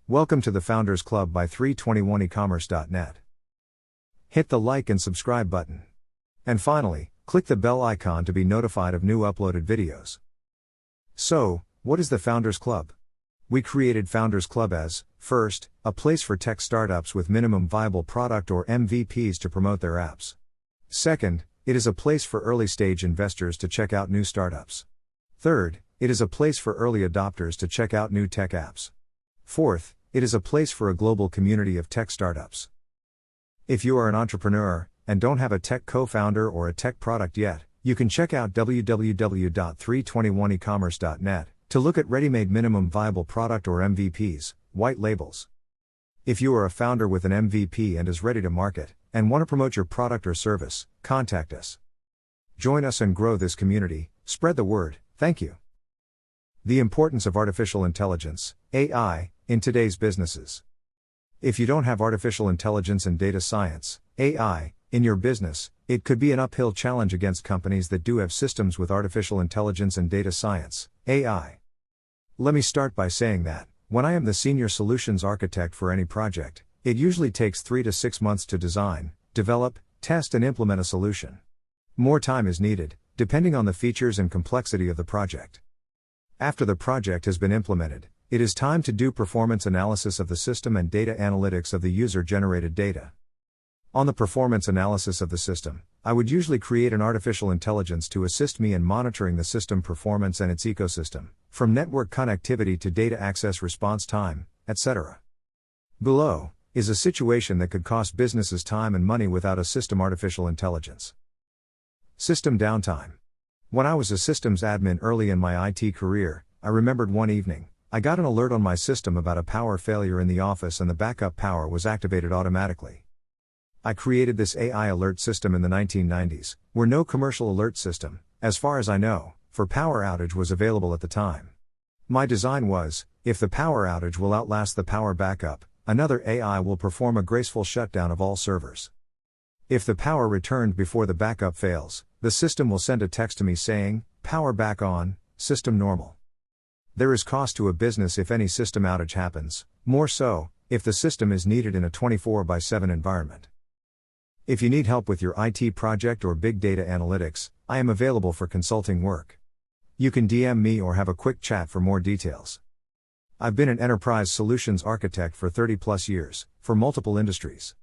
Welcome to the Founders Club by 321ecommerce.net. Hit the like and subscribe button. And finally, click the bell icon to be notified of new uploaded videos. So, what is the Founders Club? We created Founders Club as, first, a place for tech startups with minimum viable product or MVPs to promote their apps. Second, it is a place for early stage investors to check out new startups. Third, it is a place for early adopters to check out new tech apps. Fourth, it is a place for a global community of tech startups. If you are an entrepreneur and don't have a tech co-founder or a tech product yet, you can check out www.321ecommerce.net to look at ready-made minimum viable product or MVPs, white labels. If you are a founder with an MVP and is ready to market and want to promote your product or service, contact us. Join us and grow this community. Spread the word. Thank you. The importance of artificial intelligence, AI, in today's businesses. If you don't have artificial intelligence and data science, AI, in your business, it could be an uphill challenge against companies that do have systems with artificial intelligence and data science, AI. Let me start by saying that, when I am the senior solutions architect for any project, it usually takes 3 to 6 months to design, develop, test and implement a solution. More time is needed, depending on the features and complexity of the project. After the project has been implemented, it is time to do performance analysis of the system and data analytics of the user-generated data. On the performance analysis of the system, I would usually create an artificial intelligence to assist me in monitoring the system performance and its ecosystem, from network connectivity to data access response time, etc. Below is a situation that could cost businesses time and money without a system artificial intelligence. System downtime. When I was a systems admin early in my IT career, I remembered one evening, I got an alert on my system about a power failure in the office and the backup power was activated automatically. I created this AI alert system in the 1990s, where no commercial alert system, as far as I know, for power outage was available at the time. My design was, if the power outage will outlast the power backup, another AI will perform a graceful shutdown of all servers. If the power returned before the backup fails, the system will send a text to me saying, "Power back on, system normal." There is cost to a business if any system outage happens, more so, if the system is needed in a 24/7 environment. If you need help with your IT project or big data analytics, I am available for consulting work. You can DM me or have a quick chat for more details. I've been an enterprise solutions architect for 30+ years, for multiple industries.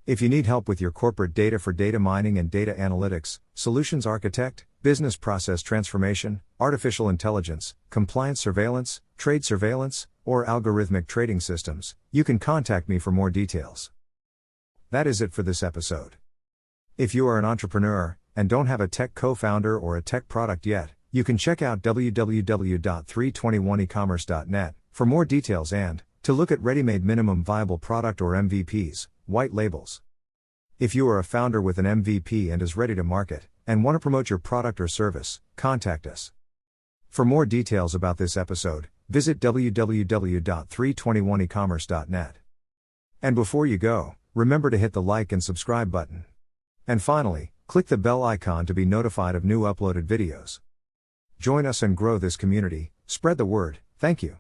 If you need help with your corporate data for data mining and data analytics, solutions architect, business process transformation, artificial intelligence, compliance surveillance, trade surveillance, or algorithmic trading systems, you can contact me for more details. That is it for this episode. If you are an entrepreneur and don't have a tech co-founder or a tech product yet, you can check out www.321ecommerce.net for more details and to look at ready-made minimum viable product or MVPs, white labels. If you are a founder with an MVP and is ready to market and want to promote your product or service, contact us. For more details about this episode, visit www.321ecommerce.net. And before you go, remember to hit the like and subscribe button. And finally, click the bell icon to be notified of new uploaded videos. Join us and grow this community. Spread the word. Thank you.